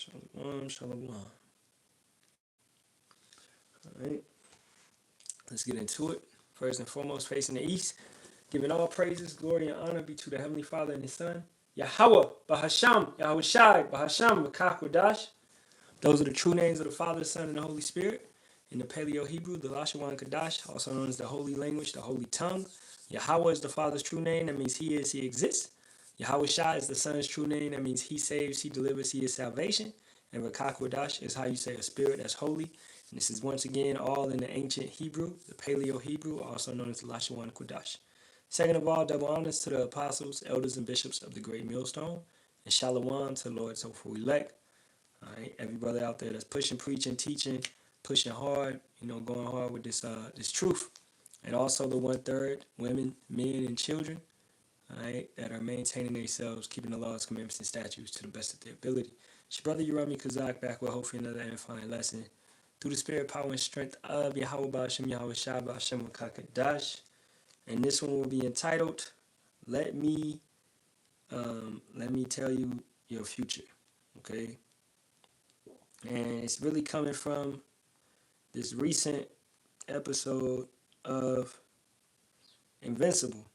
Shalom, shalom. All right, let's get into it. First and foremost, facing the east, giving all praises, glory, and honor be to the Heavenly Father and His Son, Yahawah, Bahasham, Yahawashi, Bahasham, Makakwadash. Those are the true names of the Father, the Son, and the Holy Spirit. In the Paleo Hebrew, the Lashawan Kadash, also known as the Holy Language, the Holy Tongue. Yahawah is the Father's true name. That means He is, He exists. Yahawashi is the Son's true name. That means He saves, He delivers, He is salvation. And Rakakwadash is how you say a spirit that's holy. And this is once again all in the ancient Hebrew, the Paleo Hebrew, also known as the Lashawan Kodash. Second of all, double honors to the apostles, elders, and bishops of the great millstone. And shalom to the Lord's hopeful elect. All right, every brother out there that's pushing, preaching, teaching, pushing hard, going hard with this truth. And also the 1/3, women, men, and children, all right, that are maintaining themselves, keeping the laws, commandments, and statutes to the best of their ability. It's your brother Urami Kazak back with hopefully another edifying lesson through the spirit, power, and strength of Yahawah Ba'ashem Yahawashi Ba'ashem Kakadash. And this one will be entitled, Let Me Tell You Your Future. Okay? And it's really coming from this recent episode of Invincible.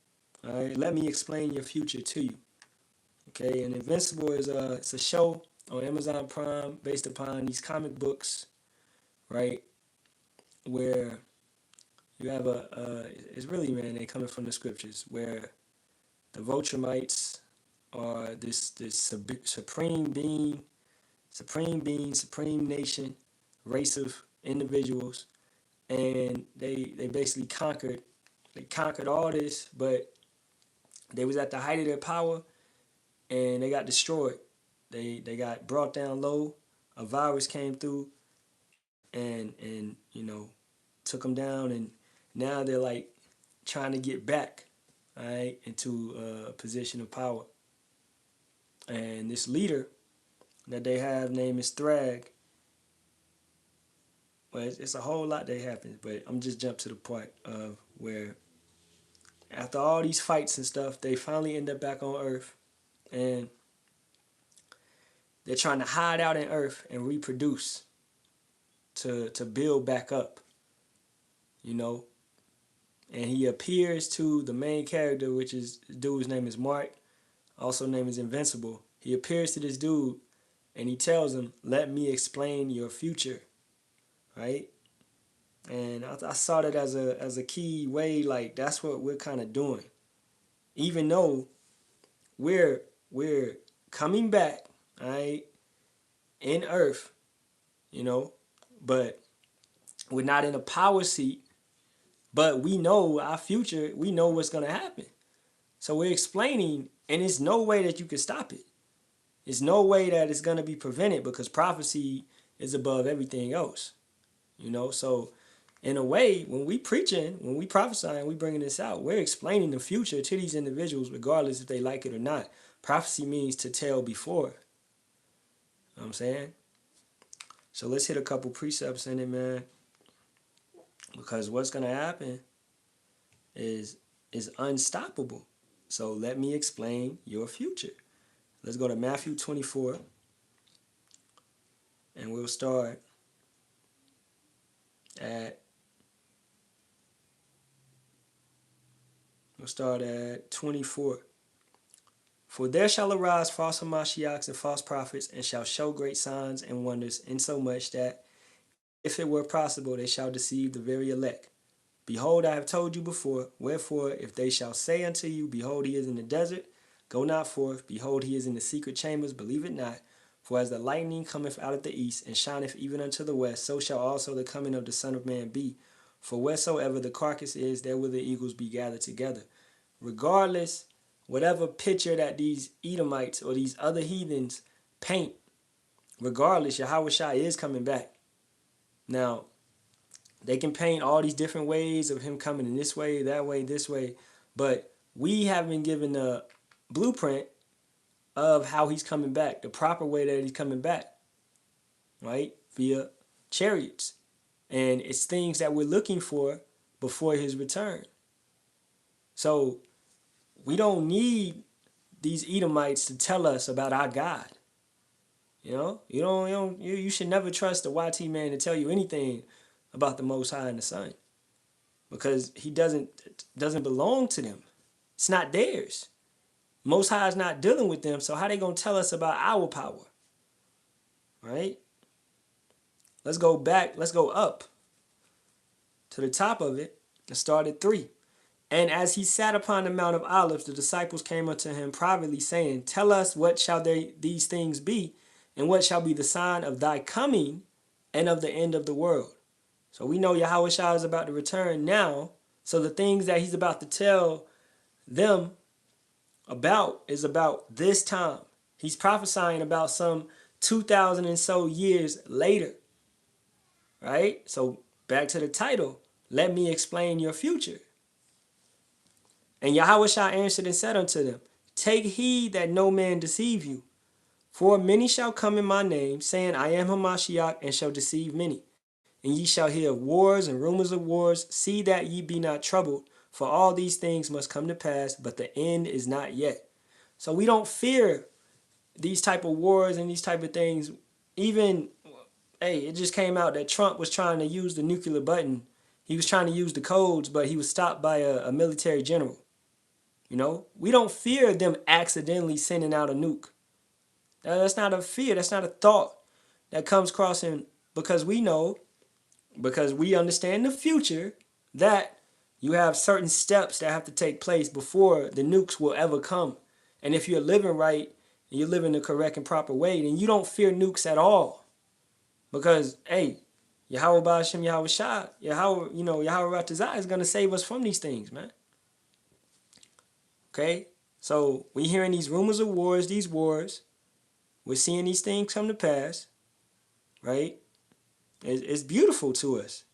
All right, let me explain your future to you. Okay, and Invincible is it's a show on Amazon Prime based upon these comic books, right? Where you have it's really, man, they coming from the scriptures where the Vulturemites are this supreme nation, race of individuals, and they basically conquered all this, but they was at the height of their power, and they got destroyed. They got brought down low. A virus came through, and took them down, and now they're like trying to get back, all right, into a position of power. And this leader that they have named is Thrag. Well, it's a whole lot that happens, but I'm just jump to the point of where after all these fights and stuff, they finally end up back on Earth, and they're trying to hide out in Earth and reproduce to build back up, And he appears to the main character, which is dude's name is Mark, also named is Invincible. He appears to this dude, and he tells him, "Let me explain your future," right? And I saw that as a key way, like that's what we're kind of doing, even though we're coming back, right, in Earth, but we're not in a power seat, but we know our future, we know what's going to happen. So we're explaining, and there's no way that you can stop it. There's no way that it's going to be prevented because prophecy is above everything else, So in a way, when we preaching, when we prophesying, we bringing this out, we're explaining the future to these individuals, regardless if they like it or not. Prophecy means to tell before. You know what I'm saying? So let's hit a couple precepts in it, man. Because what's going to happen is unstoppable. So let me explain your future. Let's go to Matthew 24. And we'll start at 24. For there shall arise false Hamashiachs and false prophets, and shall show great signs and wonders, insomuch that, if it were possible, they shall deceive the very elect. Behold, I have told you before. Wherefore, if they shall say unto you, Behold, he is in the desert, go not forth. Behold, he is in the secret chambers, believe it not. For as the lightning cometh out of the east, and shineth even unto the west, so shall also the coming of the Son of Man be. For wheresoever the carcass is, there will the eagles be gathered together. Regardless, whatever picture that these Edomites or these other heathens paint, regardless, Yahawashi is coming back. Now, they can paint all these different ways of him coming in this way, that way, this way, but we have been given a blueprint of how he's coming back, the proper way that he's coming back, right? Via chariots. And it's things that we're looking for before his return. So we don't need these Edomites to tell us about our God. You should never trust a YT man to tell you anything about the Most High and the Son, because he doesn't belong to them. It's not theirs. Most High is not dealing with them, so how they gonna tell us about our power? Right? Let's go back. Let's go up to the top of it and start at 3. And as he sat upon the Mount of Olives, the disciples came unto him privately, saying, Tell us, what shall these things be, and what shall be the sign of thy coming and of the end of the world? So we know Yahawashi is about to return now. So the things that he's about to tell them about is about this time. He's prophesying about some 2,000 and so years later. Right? So back to the title. Let me explain your future. And Yahawashi answered and said unto them, Take heed that no man deceive you. For many shall come in my name, saying, I am Hamashiach, and shall deceive many. And ye shall hear of wars and rumors of wars. See that ye be not troubled, for all these things must come to pass, but the end is not yet. So we don't fear these type of wars and these type of things. Even, it just came out that Trump was trying to use the nuclear button. He was trying to use the codes, but he was stopped by a military general. We don't fear them accidentally sending out a nuke. That's not a fear. That's not a thought that comes across him, because we know, because we understand the future, that you have certain steps that have to take place before the nukes will ever come. And if you're living right and you're living the correct and proper way, then you don't fear nukes at all. Because, Yahawah Ba'ashem Yahawashi, Yahawah Ratazah is going to save us from these things, man. Okay? So we're hearing these rumors of wars, these wars. We're seeing these things come to pass, right? It's beautiful to us.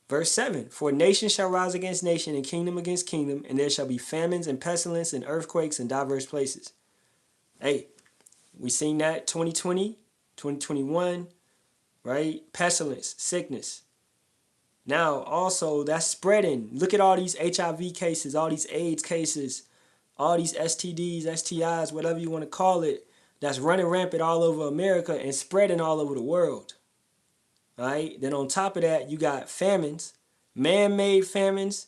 Verse 7, For nation shall rise against nation, and kingdom against kingdom, and there shall be famines and pestilence and earthquakes in diverse places. We seen that 2020, 2021, right? Pestilence, sickness. Now, also, that's spreading. Look at all these HIV cases, all these AIDS cases, all these STDs, STIs, whatever you want to call it, that's running rampant all over America and spreading all over the world. All right? Then on top of that, you got famines, man-made famines,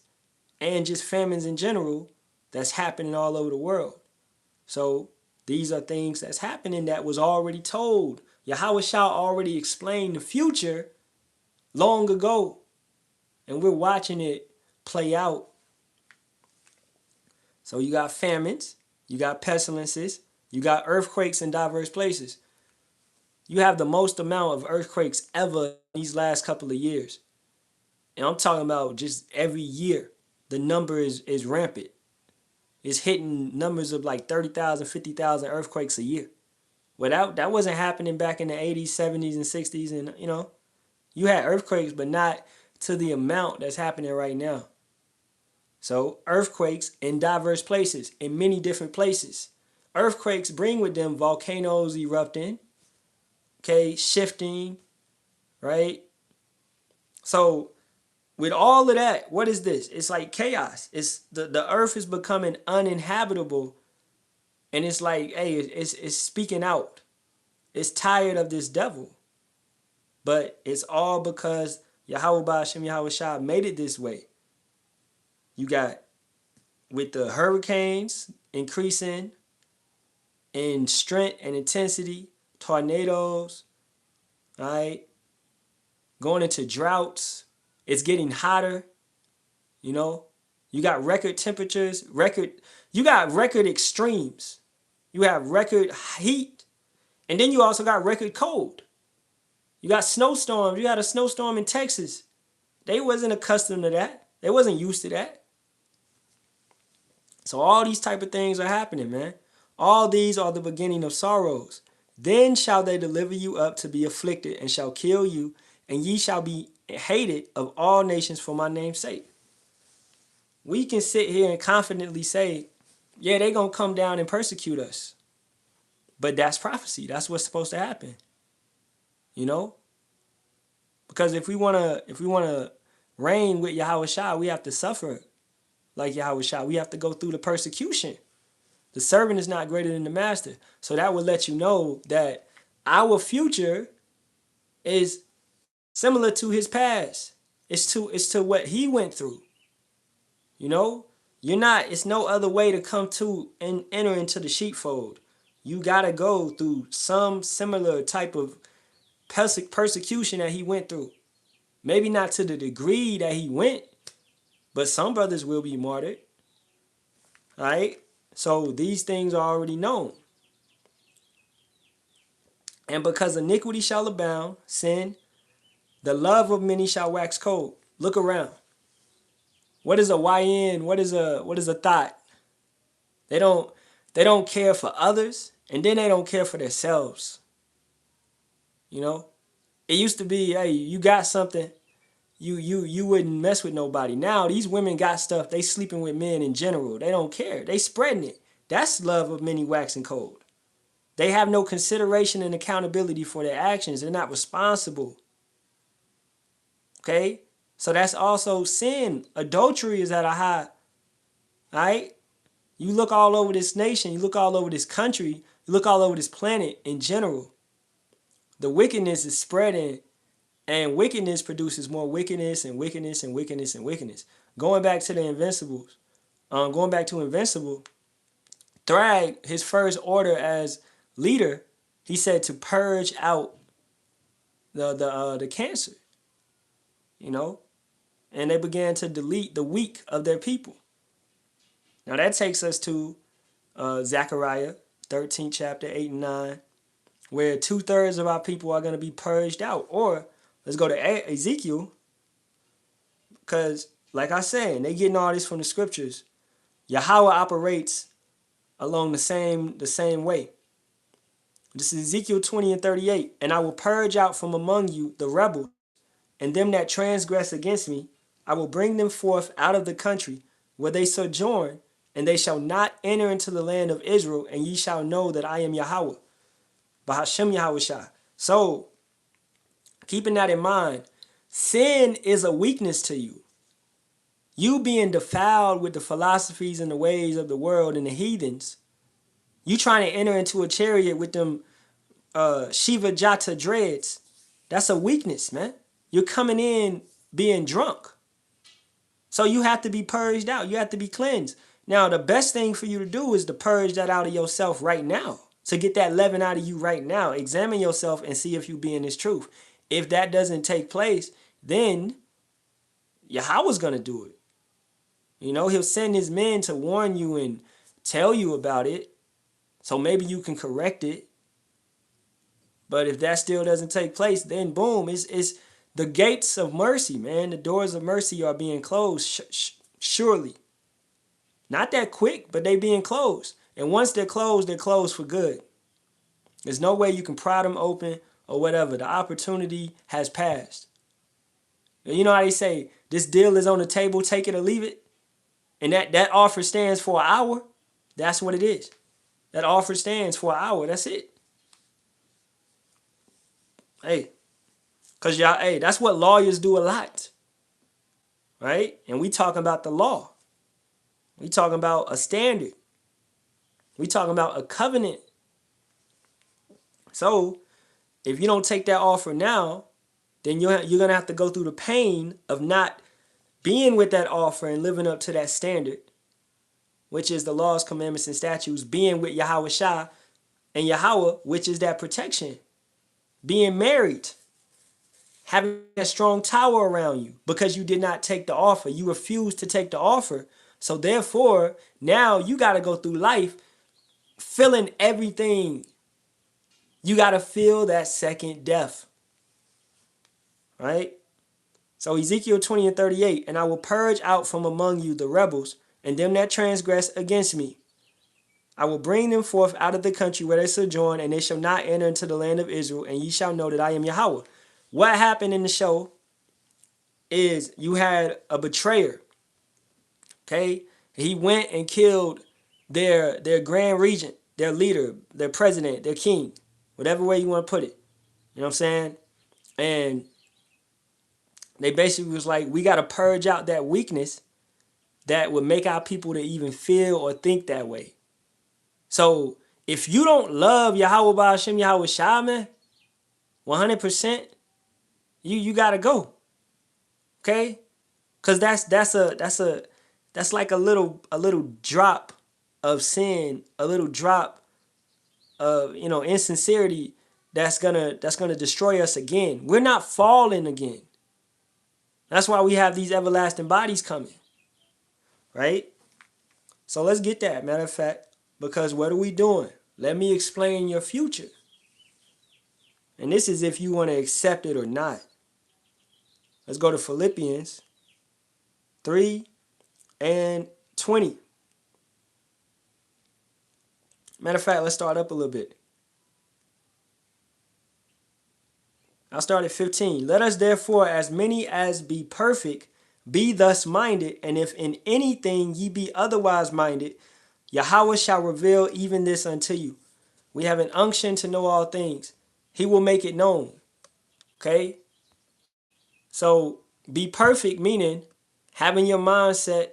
and just famines in general that's happening all over the world. So these are things that's happening that was already told. Yahawashi already explained the future long ago. And we're watching it play out. So you got famines, you got pestilences, you got earthquakes in diverse places. You have the most amount of earthquakes ever these last couple of years. And I'm talking about just every year. The number is rampant. It's hitting numbers of like 30,000, 50,000 earthquakes a year. Well, that wasn't happening back in the 80s, 70s, and 60s. And, you had earthquakes, but not to the amount that's happening right now. So earthquakes in diverse places, in many different places. Earthquakes bring with them volcanoes erupting, shifting, right? So with all of that, what is this? It's like chaos. It's the earth is becoming uninhabitable, and it's like, it's speaking out. It's tired of this devil. But it's all because Yahawah Ba'ashem Yahawashi made it this way. You got, with the hurricanes increasing in strength and intensity, tornadoes, right? Going into droughts. It's getting hotter, You got record temperatures, you got record extremes. You have record heat, and then you also got record cold. You got snowstorms. You had a snowstorm in Texas. They wasn't accustomed to that. They wasn't used to that. So all these type of things are happening, man. All these are the beginning of sorrows. Then shall they deliver you up to be afflicted, and shall kill you, and ye shall be hated of all nations for my name's sake. We can sit here and confidently say, yeah, they're going to come down and persecute us. But that's prophecy. That's what's supposed to happen. Because if we want to reign with Yahawashi, we have to suffer like Yahawashi. We have to go through the persecution. The servant is not greater than the master. So that would let you know that our future is similar to his past. It's to what he went through. You know, it's no other way to come to and enter into the sheepfold. You gotta go through some similar type of persecution that he went through. Maybe not to the degree that he went, but some brothers will be martyred. All right? So these things are already known. And because iniquity shall abound, sin, the love of many shall wax cold. Look around. What is a YN? What is a thought? They don't care for others, and then they don't care for themselves. You know? It used to be, hey, you got something, you wouldn't mess with nobody. Now these women got stuff, they sleeping with men in general. They don't care. They spreading it. That's love of many waxing cold. They have no consideration and accountability for their actions. They're not responsible. Okay? So that's also sin. Adultery is at a high. All right? You look all over this nation, you look all over this country, you look all over this planet in general. The wickedness is spreading, and wickedness produces more wickedness and wickedness and wickedness and wickedness. Going back to the Invincibles, going back to Invincible, Thrag, his first order as leader, he said to purge out the cancer, you know, and they began to delete the weak of their people. Now that takes us to Zechariah 13th chapter 8 and 9, where 2/3 of our people are going to be purged out. Or let's go to Ezekiel, because like I said, they getting all this from the scriptures. Yahawah operates along the same way. This is Ezekiel 20 and 38. And I will purge out from among you the rebels, and them that transgress against me. I will bring them forth out of the country where they sojourn, and they shall not enter into the land of Israel, and ye shall know that I am Yahawah. Bahashem Yahawashi. So, keeping that in mind, sin is a weakness to you. You being defiled with the philosophies and the ways of the world and the heathens, you trying to enter into a chariot with them Shiva Jata dreads, that's a weakness, man. You're coming in being drunk. So you have to be purged out. You have to be cleansed. Now, the best thing for you to do is to purge that out of yourself right now. To get that leaven out of you right now. Examine yourself and see if you be in this truth. If that doesn't take place, then Yahawah's going to do it. You know, he'll send his men to warn you and tell you about it. So maybe you can correct it. But if that still doesn't take place, then boom, it's the gates of mercy, man. The doors of mercy are being closed, surely. Not that quick, but they being closed. And once they're closed for good. There's no way you can pry them open or whatever. The opportunity has passed. You know how they say, this deal is on the table, take it or leave it? And that offer stands for an hour. That's what it is. That offer stands for an hour. That's it. Hey, because y'all, hey, that's what lawyers do a lot. Right? And we talking about the law. We talking about a standard. We talking about a covenant. So, if you don't take that offer now, then you're going to have to go through the pain of not being with that offer and living up to that standard, which is the laws, commandments, and statutes, being with Yahawashi and Yahawah, which is that protection. Being married, having a strong tower around you because you did not take the offer. You refused to take the offer. So therefore, now you got to go through life feeling everything. You got to feel that second death. Right? So Ezekiel 20 and 38, and I will purge out from among you the rebels and them that transgress against me. I will bring them forth out of the country where they sojourn, and they shall not enter into the land of Israel, and ye shall know that I am Yahawah. What happened in the show is you had a betrayer. Okay? He went and killed their grand regent, their leader, their president, their king, whatever way you want to put it. You know what I'm saying? And they basically was like, we got to purge out that weakness that would make our people to even feel or think that way. So if you don't love Yahawah Ba'ashem Yahawashi, man, 100%, you gotta go. Okay? Cause that's like a little drop of sin, a little drop of insincerity that's gonna destroy us again. We're not falling again. That's why we have these everlasting bodies coming. Right? So let's get that, matter of fact, because what are we doing? Let me explain your future. And this is if you want to accept it or not. Let's go to Philippians 3:20. Matter of fact, let's start up a little bit. I'll start at 15. Let us therefore, as many as be perfect, be thus minded, and if in anything ye be otherwise minded, Yahawah shall reveal even this unto you. We have an unction to know all things. He will make it known. Okay? So be perfect, meaning having your mindset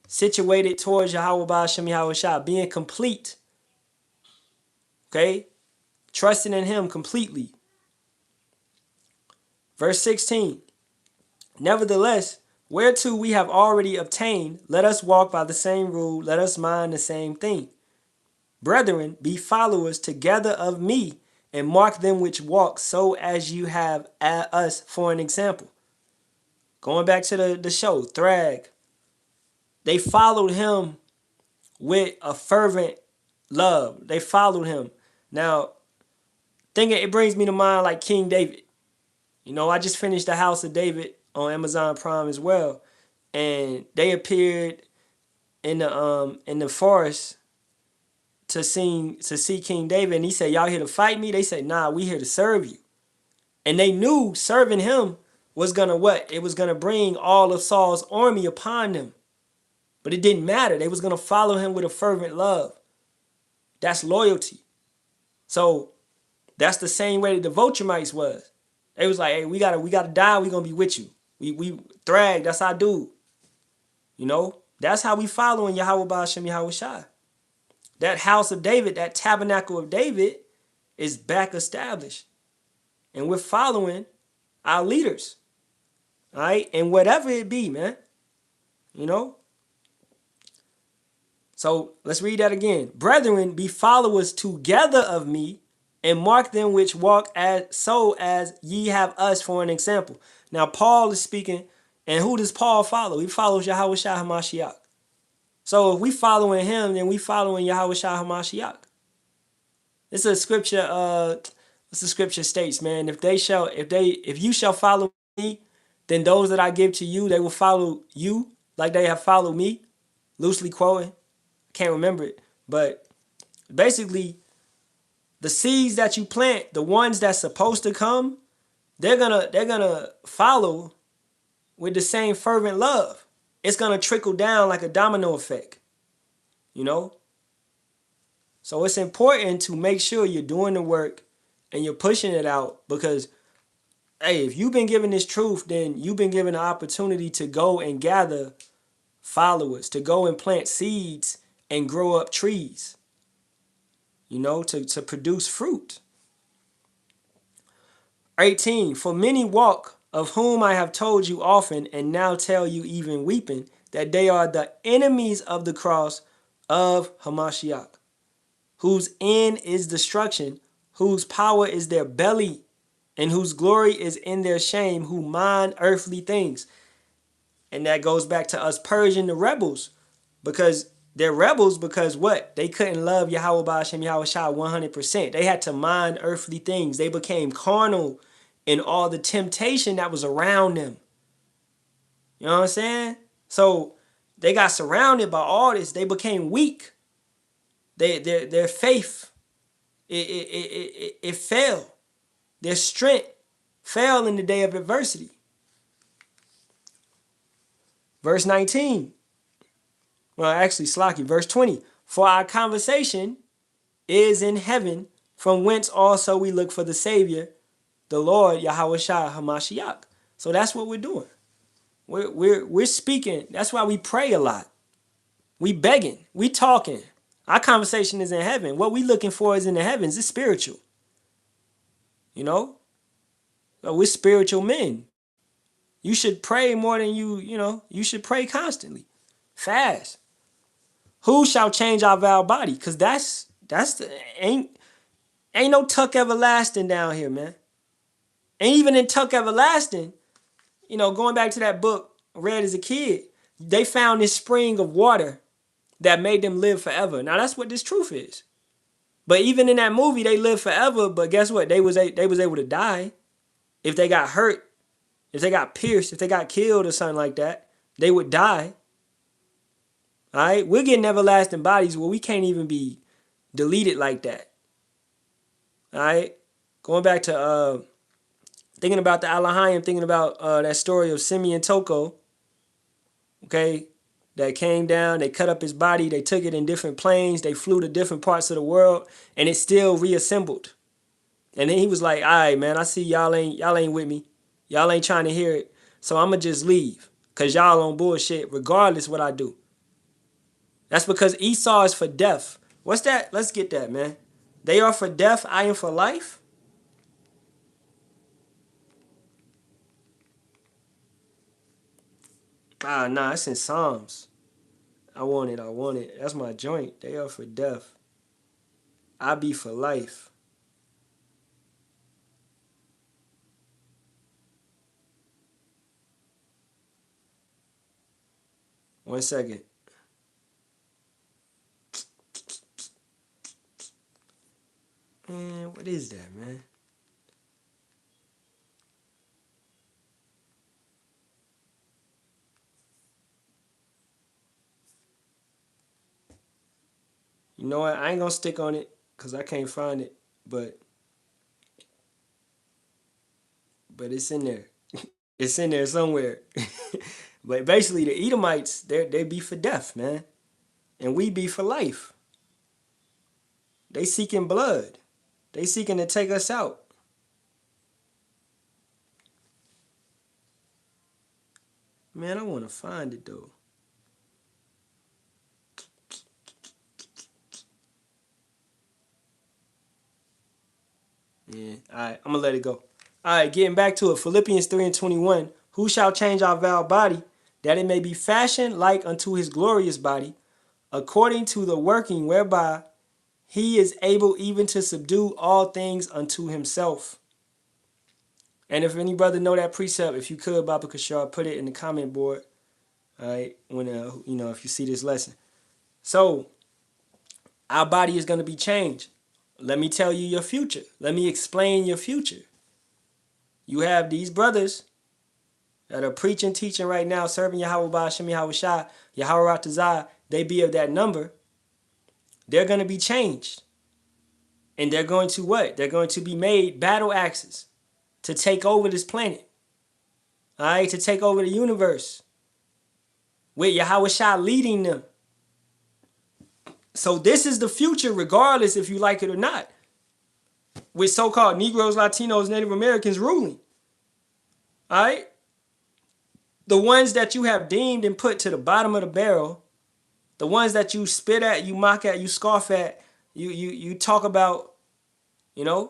situated towards Yahawah Ba'ashem Yahawashi, being complete. Okay? Trusting in him completely. Verse 16. Nevertheless, whereto we have already obtained, let us walk by the same rule, let us mind the same thing. Brethren, be followers together of me, and mark them which walk so as you have us for an example. Going back to the show, Thrag. They followed him with a fervent love. They followed him. Now, it brings me to mind like King David. I just finished The House of David on Amazon Prime as well. And they appeared in the forest to see King David, and he said, y'all here to fight me? They said, nah, we here to serve you. And they knew serving him was gonna what? It was gonna bring all of Saul's army upon them. But it didn't matter. They was gonna follow him with a fervent love. That's loyalty. So that's the same way the Vulturemites was. They was like, hey, we gotta die, we gonna be with you. We Thrag, that's our dude. That's how we following Yahawah Ba'ashem Yahawashi. That house of David, that tabernacle of David is back established. And we're following our leaders. All right? And whatever it be, man. So let's read that again. Brethren, be followers together of me, and mark them which walk as ye have us for an example. Now Paul is speaking, and who does Paul follow? He follows Yahawashi HaMashiach. So if we following him, then we following Yahawashi HaMashiach. It's a scripture. The scripture states, man, if you shall follow me, then those that I give to you, they will follow you like they have followed me. Loosely quoting, can't remember it, but basically, the seeds that you plant, the ones that's supposed to come, they're gonna follow with the same fervent love. It's gonna trickle down like a domino effect, So it's important to make sure you're doing the work and you're pushing it out, because, hey, if you've been given this truth, then you've been given an opportunity to go and gather followers, to go and plant seeds and grow up trees, to produce fruit. 18, for many walk, of whom I have told you often, and now tell you even weeping, that they are the enemies of the cross of Hamashiach, whose end is destruction, whose power is their belly, and whose glory is in their shame, who mind earthly things. And that goes back to us purging the rebels, because they're rebels because what? They couldn't love Yahawah Ba'ashem Yahawashi 100%. They had to mind earthly things. They became carnal in all the temptation that was around them. You know what I'm saying? So they got surrounded by all this. They became weak. Their faith, it fell. Their strength fell in the day of adversity. Verse 19. Well, actually, Slaki, verse 20. For our conversation is in heaven, from whence also we look for the Savior, the Lord Yahawashi HaMashiach. So that's what we're doing. We're speaking. That's why we pray a lot. We begging. We talking. Our conversation is in heaven. What we looking for is in the heavens. It's spiritual. You know? So we're spiritual men. You should pray more than you should pray constantly. Fast. Who shall change our vile body? Because ain't no tuck everlasting down here, man. And even in tuck everlasting, going back to that book I read as a kid, they found this spring of water that made them live forever. Now that's what this truth is. But even in that movie, they lived forever. But guess what? They was able to die if they got hurt, if they got pierced, if they got killed or something like that. They would die. All right, we're getting everlasting bodies where we can't even be deleted like that. All right, going back to thinking about the Halalyam, thinking about that story of Simeon Toko. Okay, that came down, they cut up his body, they took it in different planes, they flew to different parts of the world, and it still reassembled. And then he was like, all right, man, I see y'all ain't with me. Y'all ain't trying to hear it. So I'ma just leave. Cause y'all on bullshit regardless what I do. That's because Esau is for death. What's that? Let's get that, man. They are for death, I am for life. Nah, it's in Psalms. I want it. That's my joint. They are for death. I be for life. One second. Man, what is that, man? You know what? I ain't gonna stick on it because I can't find it. But it's in there. It's in there somewhere. But basically, the Edomites, they be for death, man. And we be for life. They seeking blood. They seeking to take us out. Man, I want to find it, though. Yeah, all right, I'm going to let it go. All right, getting back to it. Philippians 3:21. Who shall change our vile body, that it may be fashioned like unto his glorious body, according to the working whereby he is able even to subdue all things unto himself. And if any brother know that precept, if you could, Baba Kashar, put it in the comment board. All right, when if you see this lesson. So our body is going to be changed. Let me tell you your future. Let me explain your future. You have these brothers that are preaching, teaching right now, serving Yahawah, Sham, Yahawashi, Yahawah, they be of that number. They're going to be changed. And they're going to what? They're going to be made battle axes to take over this planet. All right, to take over the universe. With Yahawashi leading them. So this is the future, regardless if you like it or not. With so-called Negroes, Latinos, Native Americans ruling. All right? The ones that you have deemed and put to the bottom of the barrel, the ones that you spit at, you mock at, you scoff at, you talk about, the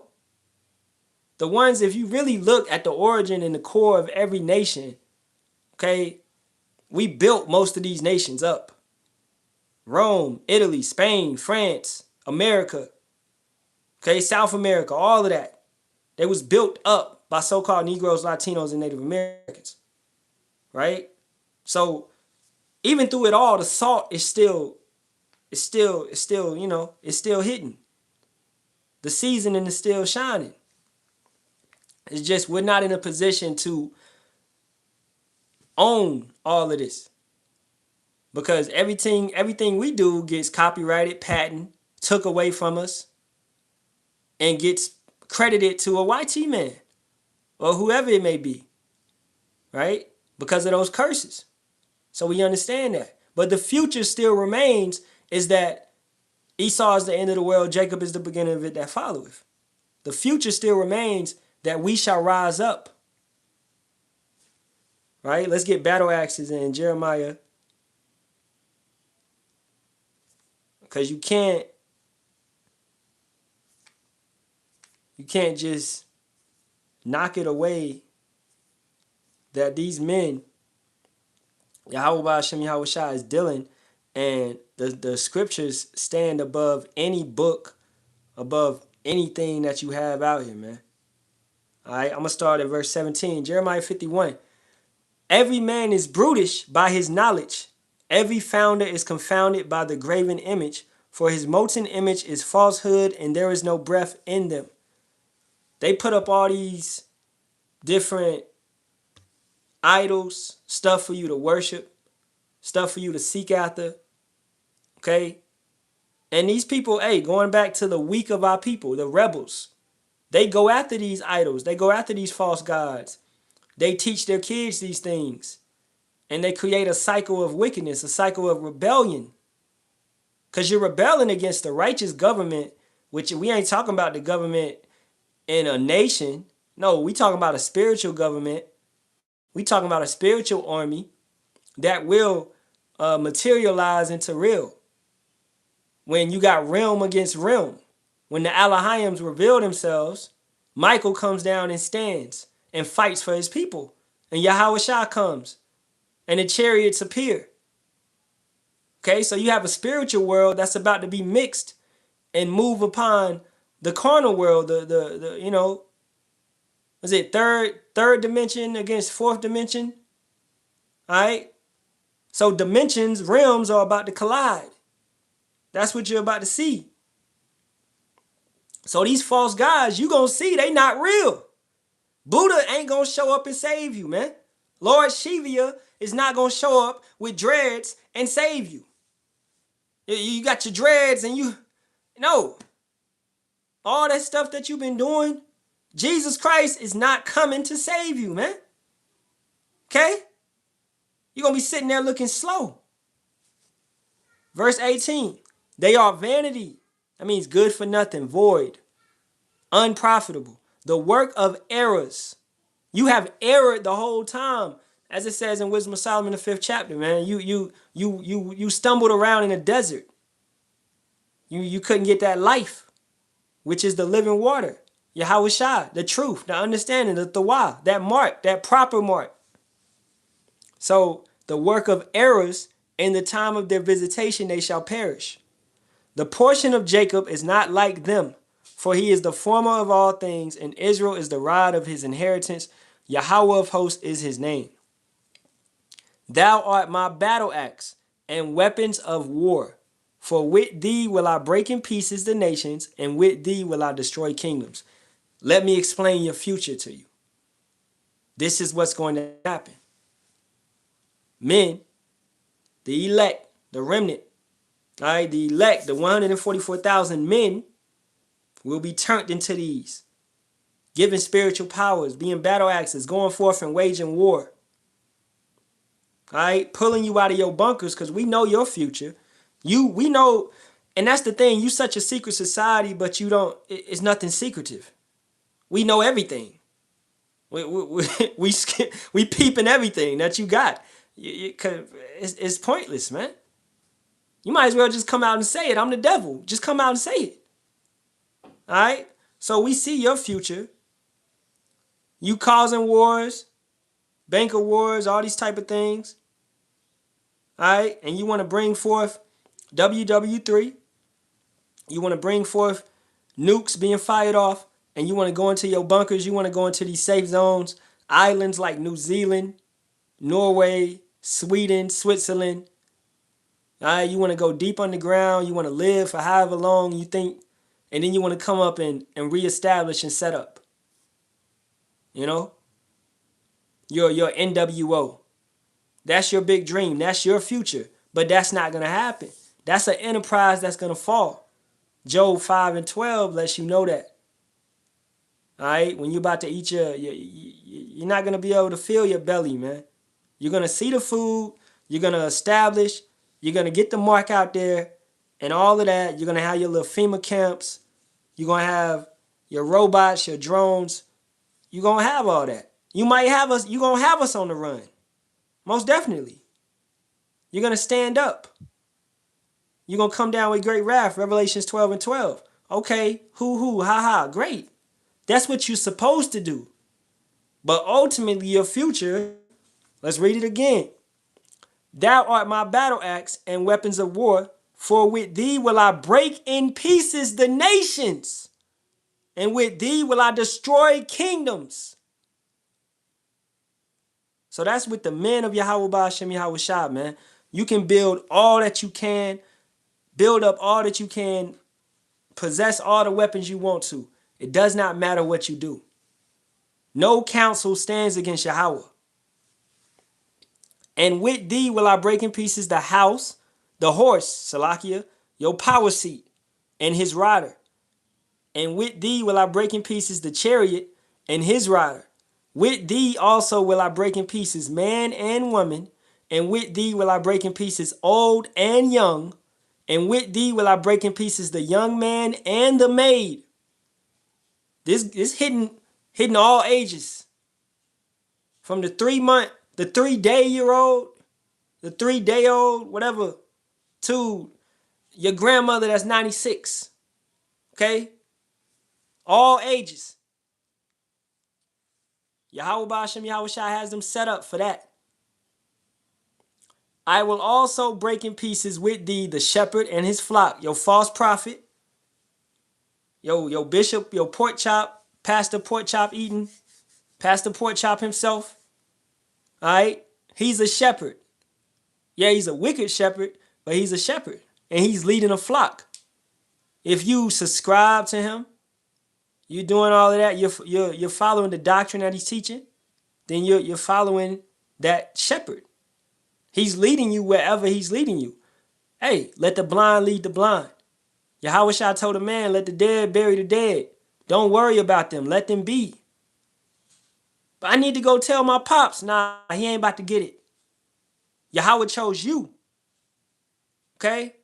ones, if you really look at the origin and the core of every nation, okay, we built most of these nations up. Rome, Italy, Spain, France, America, okay, South America, all of that. They was built up by so-called Negroes, Latinos, and Native Americans, right? So even through it all, the salt is still hidden. The seasoning is still shining. It's just we're not in a position to own all of this. Because everything we do gets copyrighted, patent, took away from us, and gets credited to a YT man or whoever it may be, right? Because of those curses. So we understand that. But the future still remains is that Esau is the end of the world, Jacob is the beginning of it that followeth. The future still remains that we shall rise up, right? Let's get battle axes in Jeremiah. Because you can't just knock it away that these men, Yahawah Hashem Yahawashi, is dealing, and the scriptures stand above any book, above anything that you have out here, man. All right, I'm going to start at verse 17. Jeremiah 51. Every man is brutish by his knowledge. Every founder is confounded by the graven image, for his molten image is falsehood, and there is no breath in them. They put up all these different idols, stuff for you to worship, stuff for you to seek after, okay? And these people, hey, going back to the weak of our people, the rebels, they go after these idols. They go after these false gods. They teach their kids these things. And they create a cycle of wickedness, a cycle of rebellion. Because you're rebelling against the righteous government, which we ain't talking about the government in a nation. No, we talking about a spiritual government. We talking about a spiritual army that will materialize into real. When you got realm against realm. When the Halalyams reveal themselves, Michael comes down and stands and fights for his people. And Yahawashi comes and the chariots appear. Okay, so you have a spiritual world that's about to be mixed and move upon the carnal world, the you know, was it third dimension against fourth dimension? All right? So dimensions, realms are about to collide. That's what you're about to see. So these false gods, you gonna see they not real. Buddha ain't gonna show up and save you, man. Lord Shiva is not gonna show up with dreads and save you. You got your dreads and no. All that stuff that you've been doing, Jesus Christ is not coming to save you, man. Okay? You're gonna be sitting there looking slow. Verse 18. They are vanity. That means good for nothing, void, unprofitable. The work of errors. You have erred the whole time. As it says in Wisdom of Solomon, the 5th chapter, man. You stumbled around in a desert. You couldn't get that life, which is the living water. Yahawashi, the truth, the understanding, the Tawah, that mark, that proper mark. So the work of errors, in the time of their visitation, they shall perish. The portion of Jacob is not like them, for he is the former of all things, and Israel is the rod of his inheritance. Yahawah of hosts is his name. Thou art my battle axe and weapons of war. For with thee will I break in pieces the nations, and with thee will I destroy kingdoms. Let me explain your future to you. This is what's going to happen. Men, the elect, the remnant, all right, the elect, the 144,000 men will be turned into these, given spiritual powers, being battle axes, going forth and waging war. All right, pulling you out of your bunkers because we know your future. We know, and that's the thing. You such a secret society, but you don't. It's nothing secretive. We know everything. We peeping everything that you got. It's pointless, man. You might as well just come out and say it. I'm the devil. Just come out and say it. All right? So we see your future. You causing wars, banker wars, all these type of things. All right? And you want to bring forth WW3. You want to bring forth nukes being fired off. And you want to go into your bunkers. You want to go into these safe zones. Islands like New Zealand, Norway, Sweden, Switzerland. All right, you want to go deep underground. You want to live for however long you think. And then you want to come up and reestablish and set up. You know? Your NWO. That's your big dream. That's your future. But that's not going to happen. That's an enterprise that's going to fall. Job 5:12 lets you know that. All right? When you're about to eat you're not going to be able to fill your belly, man. You're going to see the food. You're going to establish. You're going to get the mark out there and all of that. You're going to have your little FEMA camps. You're going to have your robots, your drones. You're going to have all that. You might have us. You're going to have us on the run. Most definitely. You're going to stand up. You're going to come down with great wrath. Revelations 12:12. Okay, ha, great. That's what you're supposed to do. But ultimately, your future, let's read it again. Thou art my battle axe and weapons of war, for with thee will I break in pieces the nations, and with thee will I destroy kingdoms. So that's with the men of Yahawah Hashem Yahawashi, man. You can build all that you can, build up all that you can, possess all the weapons you want to. It does not matter what you do. No counsel stands against Yahawah. And with thee will I break in pieces the house, the horse, Salakia, your power seat, and his rider. And with thee will I break in pieces the chariot and his rider. With thee also will I break in pieces man and woman. And with thee will I break in pieces old and young. And with thee will I break in pieces the young man and the maid. This is hitting all ages. From the 3-month, the 3-day-year-old, the 3-day-old, whatever, to your grandmother that's 96. Okay? All ages. Yahawah Hashem Yahawashi has them set up for that. I will also break in pieces with thee the shepherd and his flock, your false prophet, your bishop, your pork chop, Pastor Pork Chop eating, Pastor Pork Chop himself. All right? He's a shepherd. Yeah, he's a wicked shepherd, but he's a shepherd. And he's leading a flock. If you subscribe to him, you're doing all of that, you're following the doctrine that he's teaching, then you're following that shepherd. He's leading you wherever he's leading you. Hey, let the blind lead the blind. Yahawashi told a man, let the dead bury the dead. Don't worry about them. Let them be. But I need to go tell my pops. Nah, he ain't about to get it. Yahawah chose you. Okay?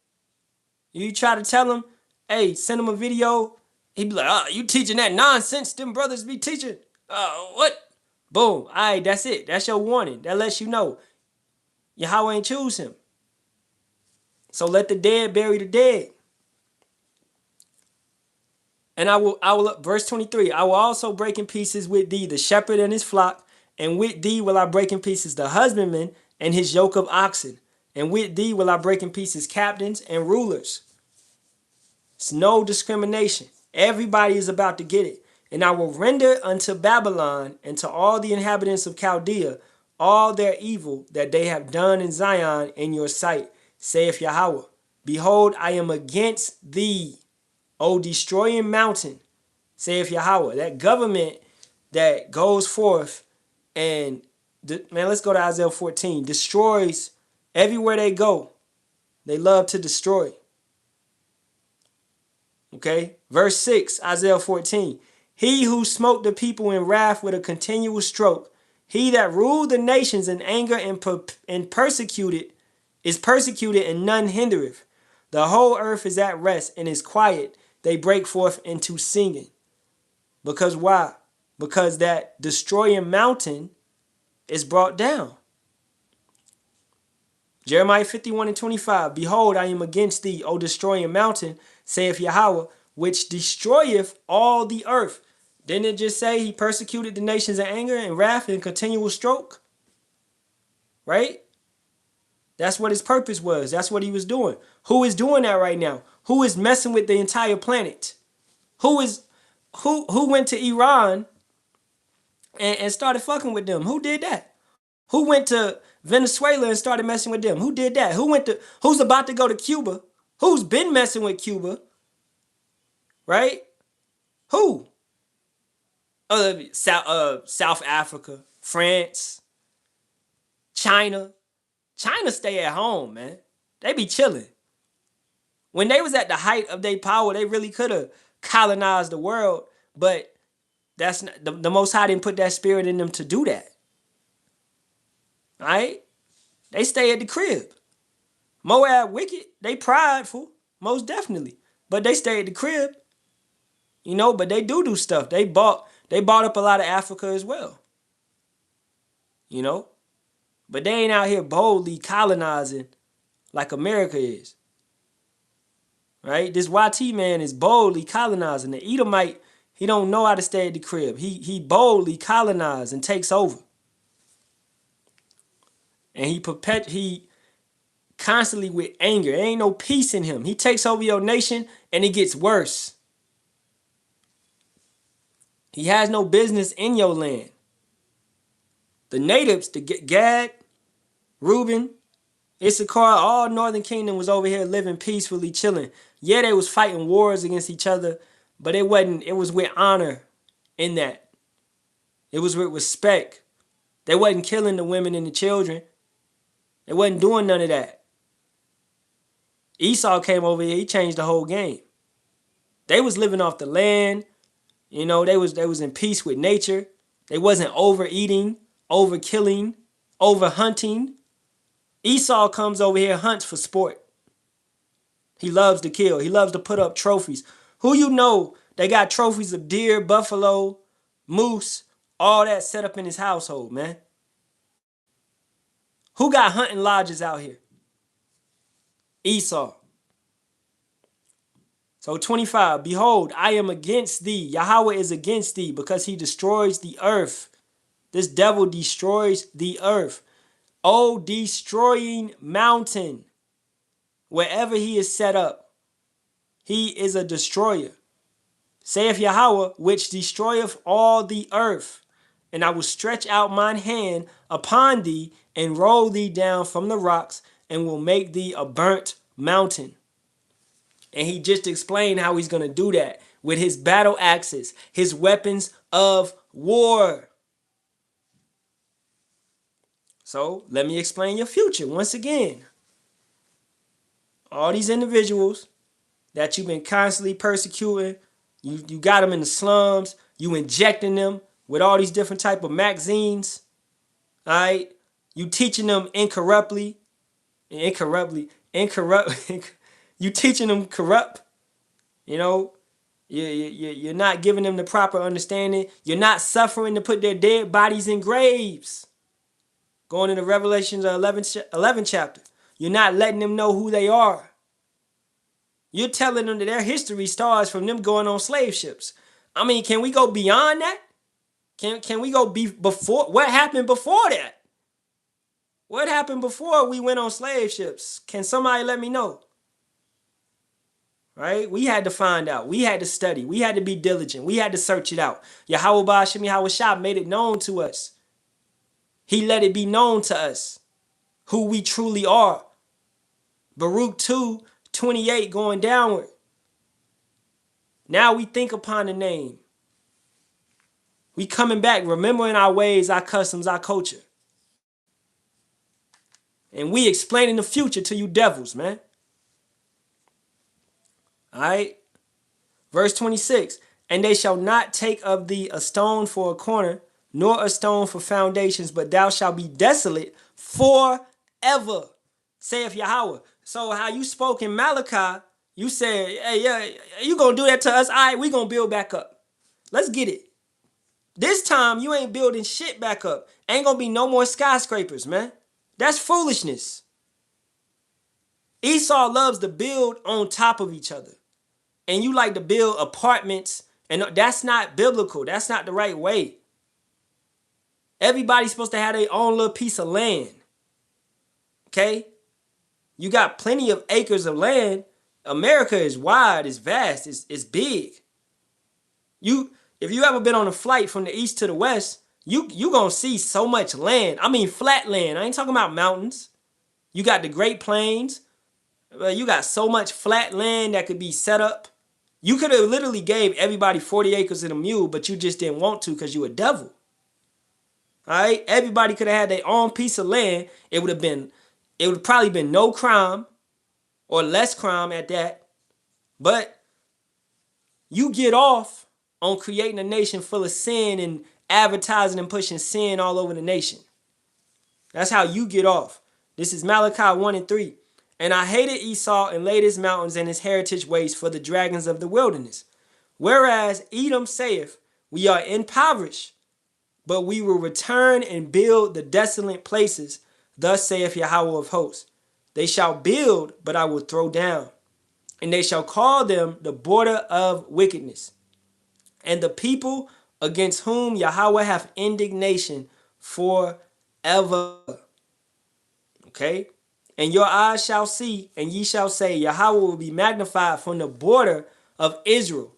You try to tell him, hey, send him a video. He'd be like, you teaching that nonsense them brothers be teaching. What? Boom. All right, that's it. That's your warning. That lets you know. Yahawah ain't choose him. So let the dead bury the dead. And I will, verse 23, I will also break in pieces with thee the shepherd and his flock, and with thee will I break in pieces the husbandman and his yoke of oxen, and with thee will I break in pieces captains and rulers. It's no discrimination. Everybody is about to get it. And I will render unto Babylon and to all the inhabitants of Chaldea all their evil that they have done in Zion in your sight, saith Yahawah. Behold, I am against thee, O destroying mountain, saith Yahawah. That government that goes forth and, man, let's go to Isaiah 14, destroys everywhere they go. They love to destroy. Okay, verse 6, Isaiah 14. He who smote the people in wrath with a continual stroke, he that ruled the nations in anger and persecuted, is persecuted and none hindereth. The whole earth is at rest and is quiet. They break forth into singing. Because why? Because that destroying mountain is brought down. Jeremiah 51:25. Behold, I am against thee, O destroying mountain, saith Yahawah, which destroyeth all the earth. Didn't it just say he persecuted the nations in anger and wrath and continual stroke? Right? That's what his purpose was. That's what he was doing. Who is doing that right now? Who is messing with the entire planet? Who went to Iran and started fucking with them? Who did that? Who went to Venezuela and started messing with them? Who did that? Who's about to go to Cuba? Who's been messing with Cuba? Right? Who? South Africa, France, China. China stay at home, man. They be chilling. When they was at the height of their power, they really could have colonized the world, but that's not, the Most High didn't put that spirit in them to do that. All right? They stay at the crib. Moab wicked, they prideful, most definitely, but they stay at the crib. You know, but they do stuff. They bought up a lot of Africa as well. You know? But they ain't out here boldly colonizing like America is. right? This YT man is boldly colonizing. The Edomite, he don't know how to stay at the crib. He boldly colonizes and takes over. And he constantly with anger. There ain't no peace in him. He takes over your nation and it gets worse. He has no business in your land. The natives, the Gad, Reuben, Issachar, all northern kingdom was over here living peacefully, chilling. Yeah, they was fighting wars against each other, but it was with honor in that. It was with respect. They wasn't killing the women and the children. They wasn't doing none of that. Esau came over here, he changed the whole game. They was living off the land, they was in peace with nature. They wasn't overeating, overkilling, overhunting. Esau comes over here, hunts for sport. He loves to kill. He loves to put up trophies. Who you know, they got trophies of deer, buffalo, moose, all that set up in his household, man. Who got hunting lodges out here? Esau. So 25, behold, I am against thee. Yahawah is against thee because he destroys the earth. This devil destroys the earth. O destroying mountain. Wherever he is set up, he is a destroyer. Saith Yahawah, which destroyeth all the earth. And I will stretch out mine hand upon thee and roll thee down from the rocks and will make thee a burnt mountain. And he just explained how he's going to do that with his battle axes, his weapons of war. So let me explain your future once again. All these individuals that you've been constantly persecuting, you got them in the slums, you injecting them with all these different type of magazines, all right? You teaching them incorruptly, you teaching them corrupt, you're not giving them the proper understanding. You're not suffering to put their dead bodies in graves. Going into Revelations 11 chapter. You're not letting them know who they are. You're telling them that their history starts from them going on slave ships. I mean, can we go beyond that? Can we go before? What happened before that? What happened before we went on slave ships? Can somebody let me know? Right? We had to find out. We had to study. We had to be diligent. We had to search it out. Yahawah Yahawashi made it known to us. He let it be known to us who we truly are. Baruch 2:28 going downward. Now we think upon the name. We coming back, remembering our ways, our customs, our culture. And we explaining the future to you devils, man. All right. Verse 26. And they shall not take of thee a stone for a corner, nor a stone for foundations, but thou shalt be desolate forever, saith Yahawah. So how you spoke in Malachi, you said, hey, yeah, you gonna do that to us? All right, we gonna build back up. Let's get it. This time, you ain't building shit back up. Ain't gonna be no more skyscrapers, man. That's foolishness. Esau loves to build on top of each other. And you like to build apartments, and that's not biblical. That's not the right way. Everybody's supposed to have their own little piece of land. Okay? You got plenty of acres of land. America is wide, it's vast, it's big. If you ever been on a flight from the east to the west, you gonna see so much land. I mean flat land. I ain't talking about mountains. You got the Great Plains. You got so much flat land that could be set up. You could have literally gave everybody 40 acres and a mule, but you just didn't want to because you a devil. All right? Everybody could have had their own piece of land. It would probably been no crime or less crime at that. But you get off on creating a nation full of sin and advertising and pushing sin all over the nation. That's how you get off. This is Malachi 1:3. And I hated Esau and laid his mountains and his heritage waste for the dragons of the wilderness. Whereas Edom saith, we are impoverished, but we will return and build the desolate places. Thus saith Yahawah of hosts, they shall build, but I will throw down. And they shall call them the border of wickedness, and the people against whom Yahawah hath indignation forever. Okay? And your eyes shall see, and ye shall say, Yahawah will be magnified from the border of Israel.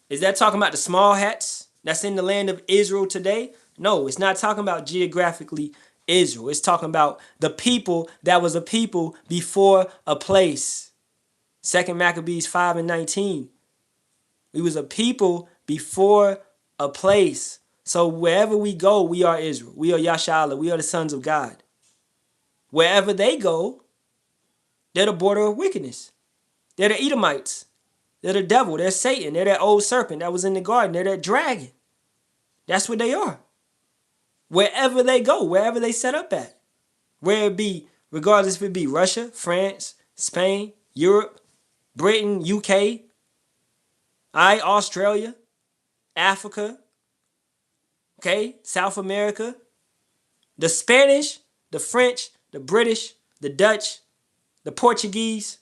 Is that talking about the small hats that's in the land of Israel today? No, it's not talking about geographically Israel. It's talking about the people that was a people before a place. 2 Maccabees 5:19. We was a people before a place. So wherever we go, we are Israel. We are Yashala. We are the sons of God. Wherever they go, they're the border of wickedness. They're the Edomites. They're the devil. They're Satan. They're that old serpent that was in the garden. They're that dragon. That's what they are. Wherever they go, wherever they set up at. Where it be, regardless if it be Russia, France, Spain, Europe, Britain, UK, Australia, Africa, okay, South America, the Spanish, the French, the British, the Dutch, the Portuguese,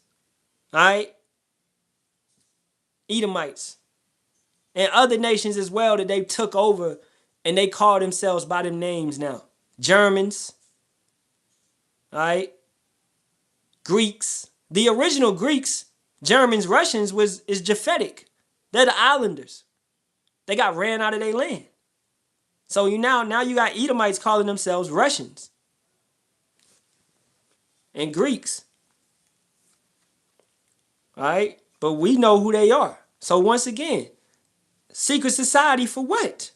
all right, Edomites, and other nations as well that they took over and they call themselves by them names now. Germans, all right, Greeks. The original Greeks, Germans, Russians is Japhetic. They're the islanders. They got ran out of their land. So now you got Edomites calling themselves Russians and Greeks. All right? But we know who they are. So once again, secret society for what?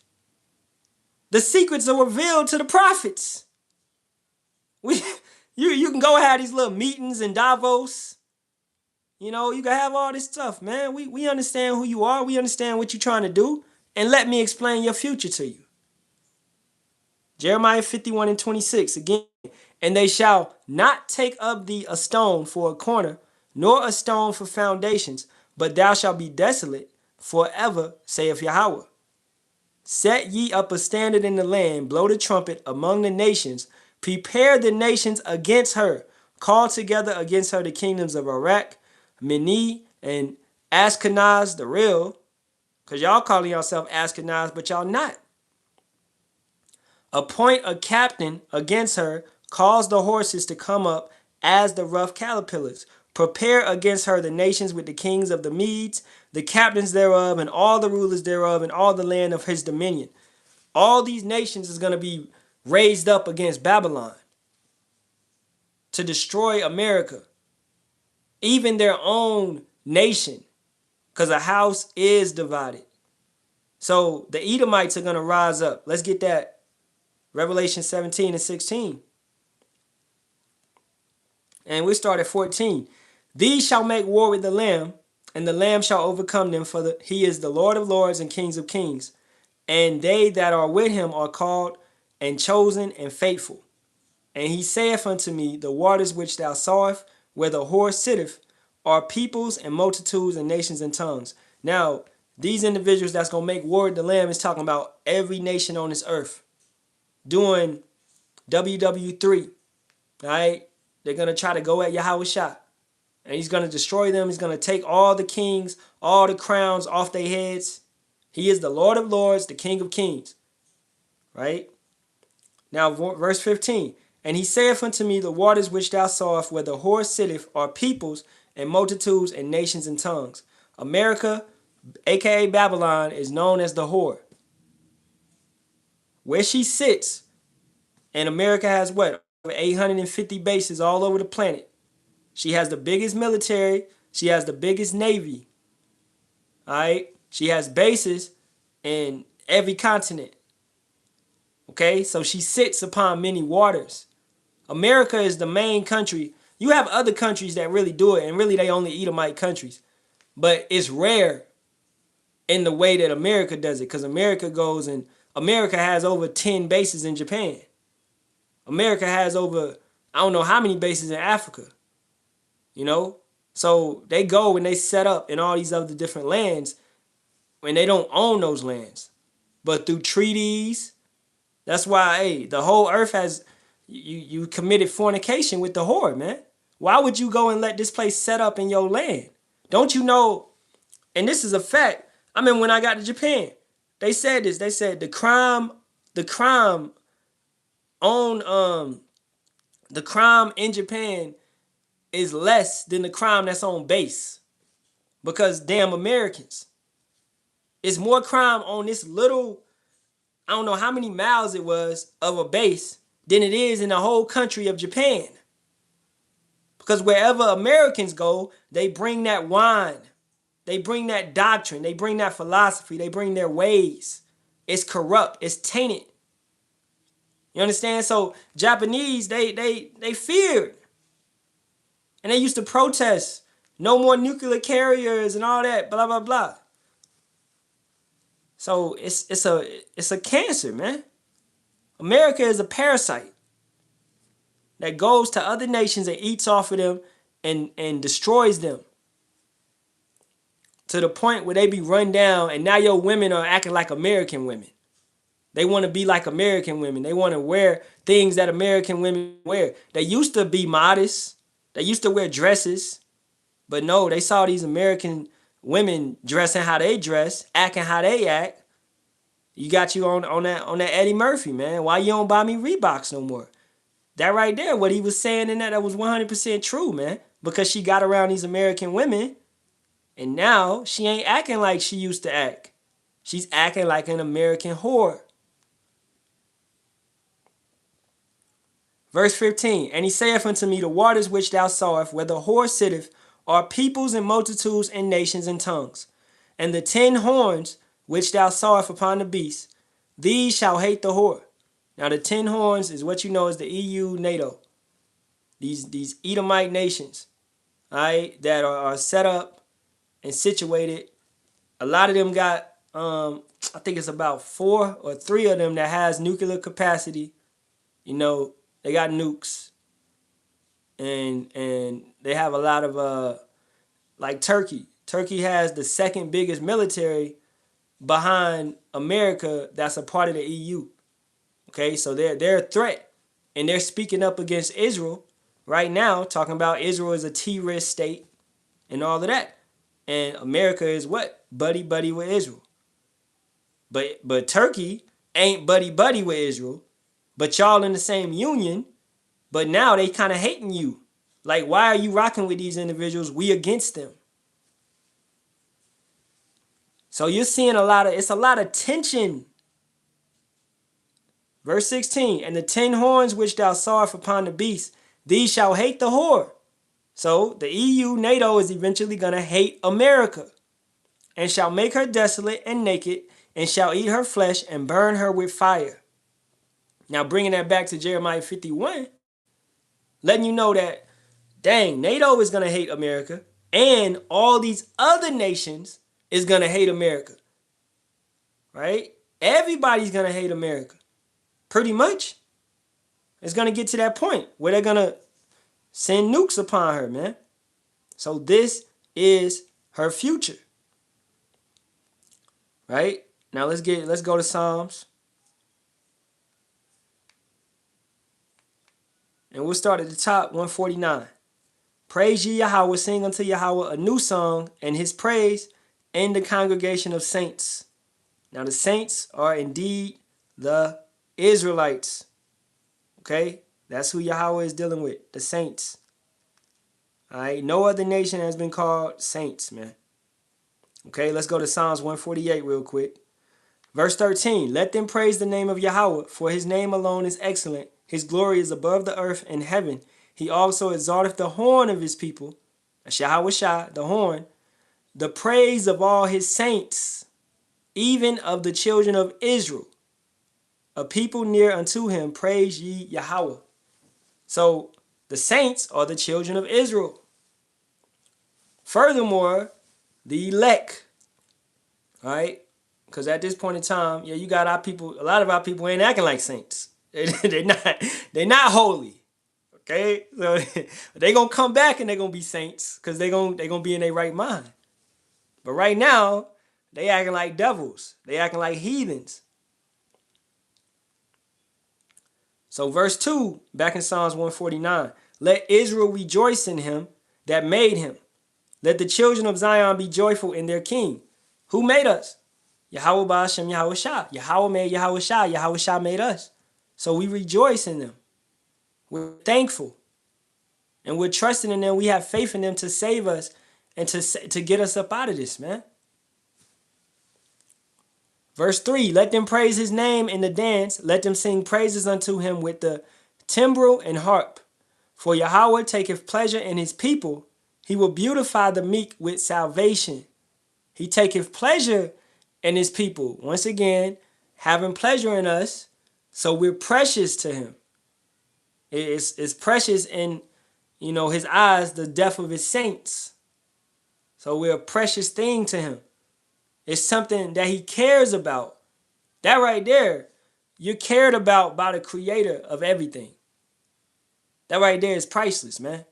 The secrets are revealed to the prophets. You can go have these little meetings in Davos. You know, you can have all this stuff, man. We understand who you are. We understand what you're trying to do. And let me explain your future to you. Jeremiah 51:26 again. And they shall not take up thee a stone for a corner, nor a stone for foundations, but thou shalt be desolate forever, saith Yahawah. Set ye up a standard in the land, blow the trumpet among the nations, prepare the nations against her, call together against her the kingdoms of Barak, Mini, and Ashkenaz, the real, because y'all calling yourself Ashkenaz, but y'all not. Appoint a captain against her, cause the horses to come up as the rough caterpillars. Prepare against her the nations with the kings of the Medes, the captains thereof, and all the rulers thereof, and all the land of his dominion. All these nations is going to be raised up against Babylon to destroy America, even their own nation, because a house is divided. So the Edomites are going to rise up. Let's get that. Revelation 17:16. And we start at 14. These shall make war with the Lamb, and the Lamb shall overcome them, for he is the Lord of lords and Kings of kings. And they that are with him are called and chosen and faithful. And he saith unto me, the waters which thou sawest, where the whore sitteth, are peoples and multitudes and nations and tongues. Now, these individuals that's going to make war with the Lamb is talking about every nation on this earth. Doing WW3, all right? They're going to try to go at Yahawashi, and he's going to destroy them. He's going to take all the kings, all the crowns off their heads. He is the Lord of lords, the King of kings, right? Now, verse 15, and he saith unto me, the waters which thou sawest, where the whore sitteth, are peoples and multitudes and nations and tongues. America, aka Babylon, is known as the whore. Where she sits, and America has what? Over 850 bases all over the planet. She has the biggest military. She has the biggest navy. All right? She has bases in every continent. Okay? So she sits upon many waters. America is the main country. You have other countries that really do it, and really they only Edomite countries. But it's rare in the way that America does it, because America has over 10 bases in Japan. America has over, I don't know how many bases in Africa. You know? So they go and they set up in all these other different lands when they don't own those lands. But through treaties, that's why, hey, the whole earth has, you committed fornication with the whore, man. Why would you go and let this place set up in your land? Don't you know? And this is a fact. I mean, when I got to Japan, they said this. They said the crime on the crime in Japan is less than the crime that's on base, because damn Americans. It's more crime on this little, I don't know how many miles it was of a base than it is in the whole country of Japan. Because wherever Americans go, they bring that wine. They bring that doctrine. They bring that philosophy. They bring their ways. It's corrupt. It's tainted. You understand? So Japanese, they feared. And they used to protest. No more nuclear carriers and all that, blah, blah, blah. So it's a cancer, man. America is a parasite that goes to other nations and eats off of them and destroys them, to the point where they be run down, and now your women are acting like American women. They want to be like American women. They want to wear things that American women wear. They used to be modest. They used to wear dresses. But no, they saw these American women dressing how they dress, acting how they act. You got you on that Eddie Murphy, man. Why you don't buy me Reeboks no more? That right there, what he was saying in that was 100% true, man. Because she got around these American women, and now she ain't acting like she used to act. She's acting like an American whore. Verse 15, and he saith unto me, the waters which thou sawest, where the whore sitteth, are peoples and multitudes and nations and tongues. And the 10 horns which thou sawest upon the beast, these shall hate the whore. Now the 10 horns is what you know is the EU, NATO. These Edomite nations, all right, that are set up and situated. A lot of them got, I think it's about 4 or 3 of them that has nuclear capacity. You know, they got nukes. And they have a lot of, like Turkey. Turkey has the second biggest military behind America that's a part of the EU. Okay, so they're a threat. And they're speaking up against Israel right now, talking about Israel is a terrorist state and all of that. And America is what? Buddy with Israel. But Turkey ain't buddy with Israel. But y'all in the same union. But now they kind of hating you. Like, why are you rocking with these individuals? We against them. So you're seeing it's a lot of tension. Verse 16, and the 10 horns which thou sawest upon the beast, these shall hate the whore. So the EU, NATO is eventually going to hate America, and shall make her desolate and naked, and shall eat her flesh and burn her with fire. Now bringing that back to Jeremiah 51, letting you know that, dang, NATO is going to hate America, and all these other nations is going to hate America. Right? Everybody's going to hate America. Pretty much. It's going to get to that point where they're going to send nukes upon her, man. So this is her future. Right? Now let's go to Psalms. And we'll start at the top, 149. Praise ye Yahawah, sing unto Yahawah a new song, and his praise in the congregation of saints. Now the saints are indeed the Israelites. Okay? That's who Yahawah is dealing with, the saints. All right? No other nation has been called saints, man. Okay, let's go to Psalms 148 real quick. Verse 13, let them praise the name of Yahawah, for his name alone is excellent. His glory is above the earth and heaven. He also exalteth the horn of his people, Yahawashi, the horn, the praise of all his saints, even of the children of Israel. A people near unto him, praise ye Yahawah. So the saints are the children of Israel. Furthermore, the elect, all right? Because at this point in time, yeah, you got our people, a lot of our people ain't acting like saints. They're not holy. Okay? So they gonna come back and they're gonna be saints because they gonna be in their right mind. But right now, they acting like devils. They acting like heathens. So verse 2, back in Psalms 149, let Israel rejoice in him that made him. Let the children of Zion be joyful in their king. Who made us? Yahawah Ba'ashem Yahawashi. Yahawah made Yahawashi. Yahawashi made us. So we rejoice in them. We're thankful. And we're trusting in them. We have faith in them to save us and to get us up out of this, man. Verse 3, let them praise his name in the dance. Let them sing praises unto him with the timbrel and harp. For Yahawah taketh pleasure in his people. He will beautify the meek with salvation. He taketh pleasure in his people. Once again, having pleasure in us. So we're precious to him. It's precious in, his eyes, the death of his saints. So we're a precious thing to him. It's something that he cares about. That right there, you're cared about by the creator of everything. That right there is priceless, man.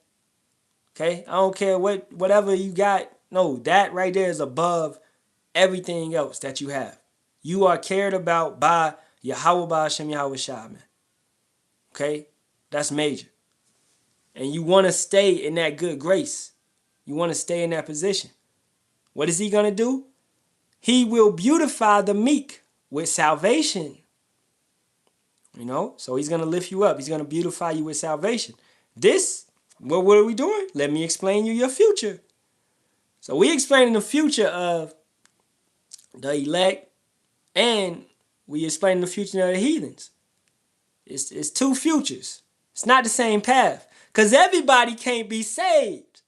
Okay? I don't care whatever you got. No, that right there is above everything else that you have. You are cared about by Yahawah Ba'ashem Yahawashi, man. Okay? That's major. And you want to stay in that good grace. You want to stay in that position. What is he going to do? He will beautify the meek with salvation. So he's going to lift you up. He's going to beautify you with salvation. What are we doing? Let me explain you your future. So we explaining the future of the elect, and we explaining the future of the heathens. It's two futures. It's not the same path. Because everybody can't be saved.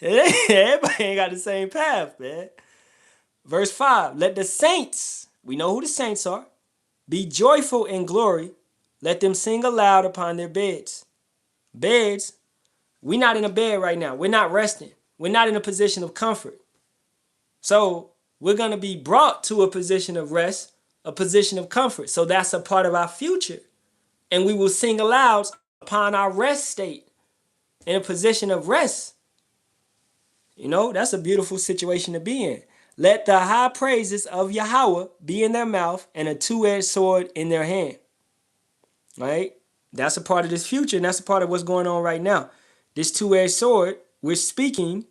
Everybody ain't got the same path, man. Verse 5, let the saints, we know who the saints are, be joyful in glory. Let them sing aloud upon their beds. Beds, we're not in a bed right now. We're not resting. We're not in a position of comfort. So we're going to be brought to a position of rest, a position of comfort. So that's a part of our future. And we will sing aloud upon our rest state, in a position of rest. That's a beautiful situation to be in. Let the high praises of Yahawah be in their mouth and a two-edged sword in their hand. Right? That's a part of this future, and that's a part of what's going on right now. This two-edged sword, we're speaking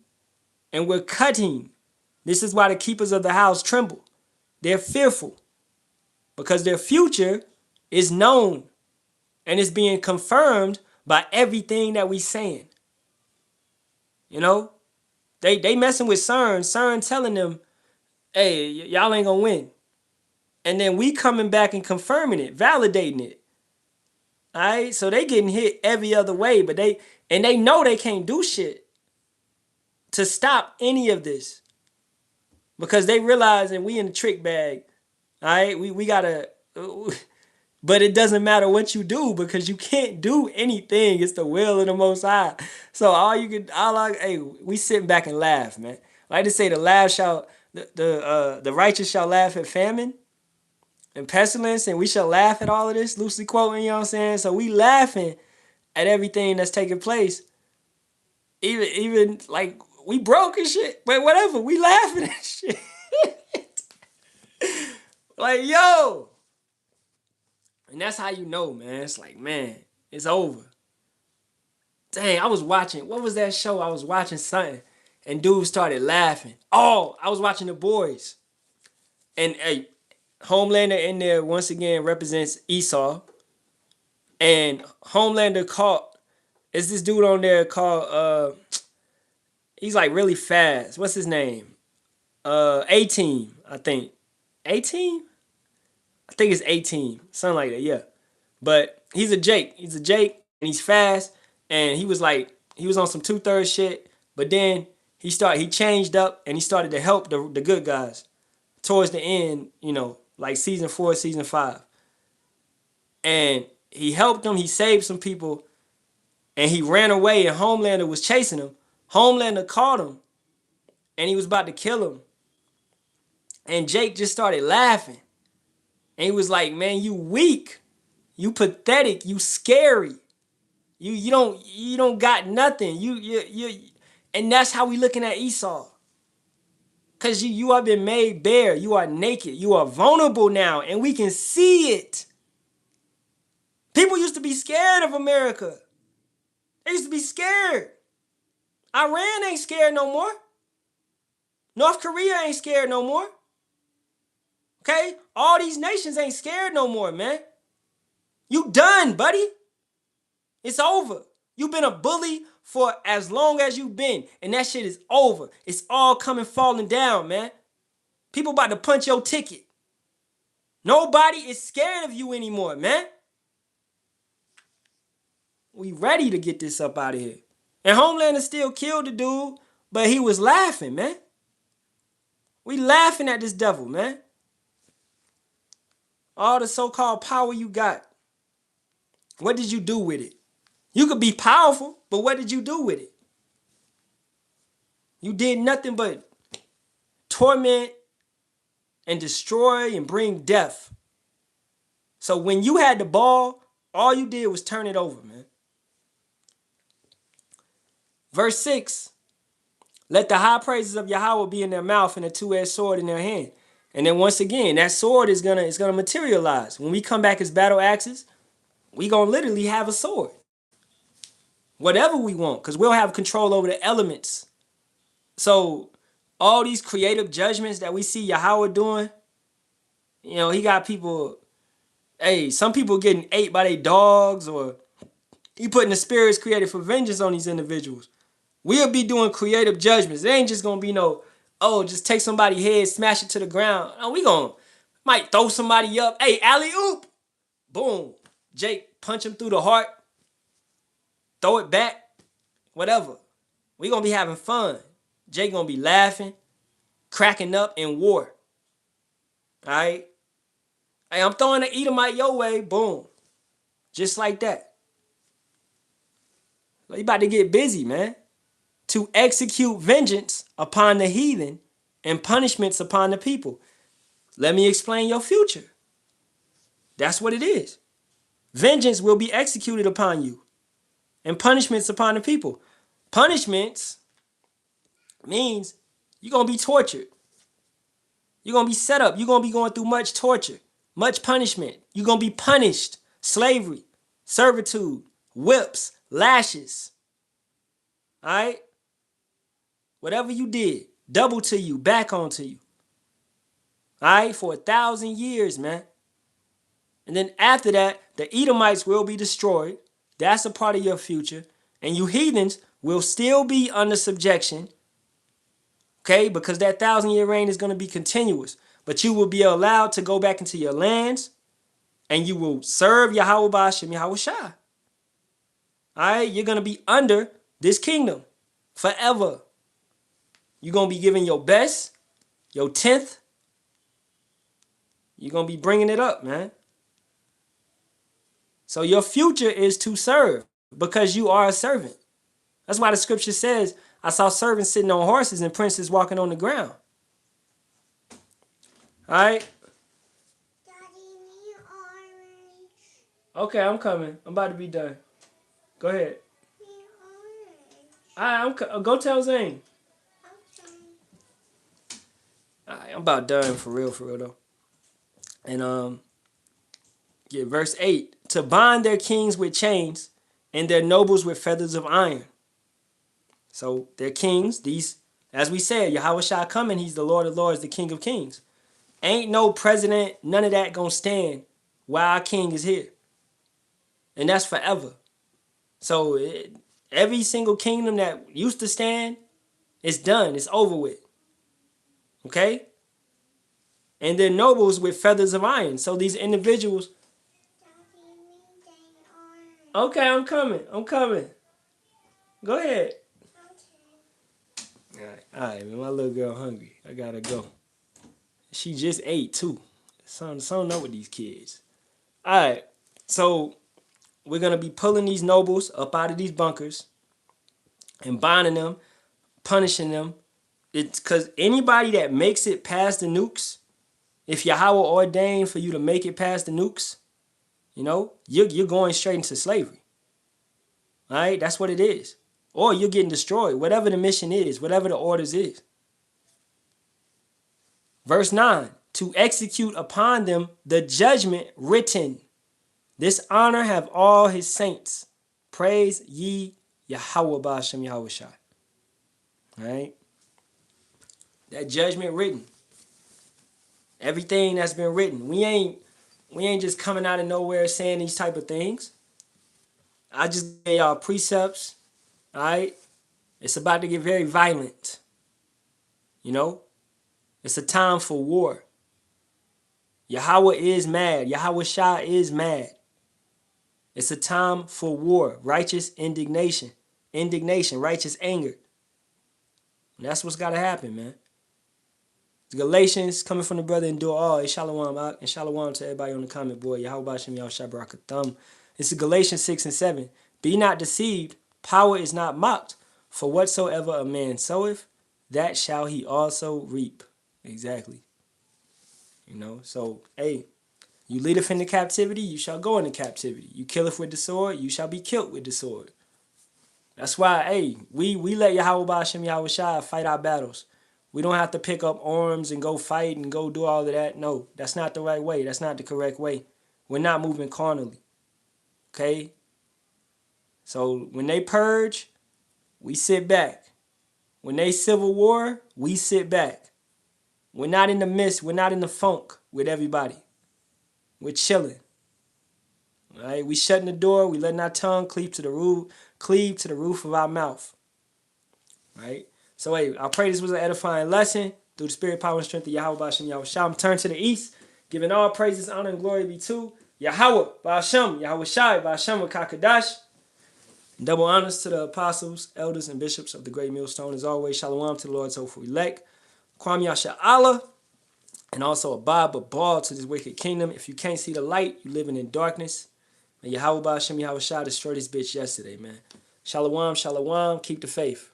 and we're cutting. This is why the keepers of the house tremble. They're fearful because their future is known and it's being confirmed by everything that we're saying. They messing with CERN. CERN telling them, hey, y'all ain't gonna win. And then we coming back and confirming it, validating it. All right, so they getting hit every other way, but they know they can't do shit to stop any of this because they realizing we in the trick bag. All right, we gotta, but it doesn't matter what you do because you can't do anything. It's the will of the Most High. So we sitting back and laugh, man. Like to say, the righteous shall laugh at famine and pestilence, and we shall laugh at all of this, loosely quoting, you know what I'm saying? So we laughing at everything that's taking place. Even like we broke and shit, but whatever, we laughing at shit. Like, yo. And that's how you know, man. It's like, man, it's over. Dang, I was watching, what was that show? I was watching something, and dudes started laughing. Oh, I was watching The Boys. And hey, Homelander in there once again represents Esau. And Homelander is this dude on there called, he's like really fast. What's his name? A-Team, I think. A-Team? I think it's A-Team. Something like that, yeah. But he's a Jake. He's a Jake, and he's fast. And he was on some 2/3 shit. But then he changed up, and he started to help the good guys towards the end, like season 4, season 5. And he helped them. He saved some people. And he ran away, and Homelander was chasing him. Homelander caught him, and he was about to kill him. And Jake just started laughing. And he was like, man, you weak. You pathetic. You scary. You don't got nothing. And that's how we looking at Esau. Because you have been made bare. You are naked. You are vulnerable now. And we can see it. People used to be scared of America. They used to be scared. Iran ain't scared no more. North Korea ain't scared no more. Okay? All these nations ain't scared no more, man. You done, buddy. It's over. You've been a bully for as long as you've been, and that shit is over. It's all coming falling down, man. People about to punch your ticket. Nobody is scared of you anymore, man. We ready to get this up out of here. And Homelander still killed the dude, but he was laughing, man. We laughing at this devil, man. All the so-called power you got. What did you do with it? You could be powerful, but what did you do with it? You did nothing but torment and destroy and bring death. So when you had the ball, all you did was turn it over, man. Verse 6. Let the high praises of Yahawah be in their mouth and a two-edged sword in their hand. And then once again, that sword is gonna materialize. When we come back as battle axes, we gonna literally have a sword. Whatever we want, because we'll have control over the elements. So all these creative judgments that we see Yahawah doing, you know, he got people, some people getting ate by their dogs, or he putting the spirits created for vengeance on these individuals. We'll be doing creative judgments. It ain't just gonna be no, just take somebody's head, smash it to the ground. No, we might throw somebody up. Hey, alley-oop. Boom. Jake, punch him through the heart. Throw it back. Whatever. We gonna be having fun. Jake gonna be laughing, cracking up in war. All right? Hey, I'm throwing the Edomite your way. Boom. Just like that. You about to get busy, man. To execute vengeance upon the heathen and punishments upon the people. Let me explain your future. That's what it is. Vengeance will be executed upon you and punishments upon the people. Punishments means you're going to be tortured. You're going to be set up. You're going to be going through much torture, much punishment. You're going to be punished. Slavery, servitude, whips, lashes. All right? Whatever you did, double to you, back onto you. All right? For 1,000 years, man. And then after that, the Edomites will be destroyed. That's a part of your future. And you heathens will still be under subjection. Okay? Because that 1,000-year reign is going to be continuous. But you will be allowed to go back into your lands. And you will serve Yahawah Ba'ashem Yahawashi. All right? You're going to be under this kingdom forever. You're going to be giving your best, your 10th. You're going to be bringing it up, man. So your future is to serve because you are a servant. That's why the scripture says, I saw servants sitting on horses and princes walking on the ground. All right? Daddy, need orange. Okay, I'm coming. I'm about to be done. Go ahead. Need orange. All right, go tell Zane. Okay. All right, I'm about done for real though. And verse 8. To bind their kings with chains and their nobles with feathers of iron. So their kings, these, as we said, Yahawashi coming, he's the Lord of Lords, the King of Kings. Ain't no president, none of that gonna stand while our king is here. And that's forever. So every single kingdom that used to stand, it's done, it's over with. Okay? And their nobles with feathers of iron. So these individuals. Okay, I'm coming. Go ahead. Okay. All right, man. My little girl hungry. I gotta go. She just ate too. Something up with these kids. All right, so we're gonna be pulling these nobles up out of these bunkers and binding them, punishing them. It's because anybody that makes it past the nukes, if Yahawah ordained for you to make it past the nukes, you know, you're going straight into slavery. All right? That's what it is. Or you're getting destroyed. Whatever the mission is, whatever the orders is. Verse 9. To execute upon them the judgment written. This honor have all his saints. Praise ye Yahawah Ba'ashem Yahawashi. Right? That judgment written. Everything that's been written. We ain't just coming out of nowhere saying these type of things. I just gave y'all precepts. Alright? It's about to get very violent. You know? It's a time for war. Yahawah is mad. Yahawashi is mad. It's a time for war. Righteous indignation. Indignation. Righteous anger. And that's what's got to happen, man. Galatians, coming from the brother endure all. Hey, shalom, and shalom to everybody on the comment board. Yahawah Shem Yahawashi Barak Ahtham. This is Galatians 6 and 7. Be not deceived. Power is not mocked. For whatsoever a man soweth, that shall he also reap. Exactly. You know, so, hey, you leadeth into captivity, you shall go into captivity. You killeth with the sword, you shall be killed with the sword. That's why, hey, we let Yahawah Shem Yahawashi fight our battles. We don't have to pick up arms and go fight and go do all of that. No, that's not the right way. That's not the correct way. We're not moving carnally. Okay? So when they purge, we sit back. When they civil war, we sit back. We're not in the midst. We're not in the funk with everybody. We're chilling. All right? We shutting the door. We letting our tongue cleave to the roof of our mouth. Right? So, hey, I pray this was an edifying lesson. Through the spirit, power, and strength of Yahawah Shem Yahawashi. Turn to the east, giving all praises, honor, and glory be to Yahawah, Ba'ashem, Yahawashi, Ba'ashem, Kakadash. Double honors to the apostles, elders, and bishops of the great millstone. As always, shalom to the Lord's hopeful elect. Kwam Yasha Allah. And also a Bob, a ball to this wicked kingdom. If you can't see the light, you living in darkness. And Yahawah Shem Yahawashi destroyed this bitch yesterday, man. Shalom, shalom. Keep the faith.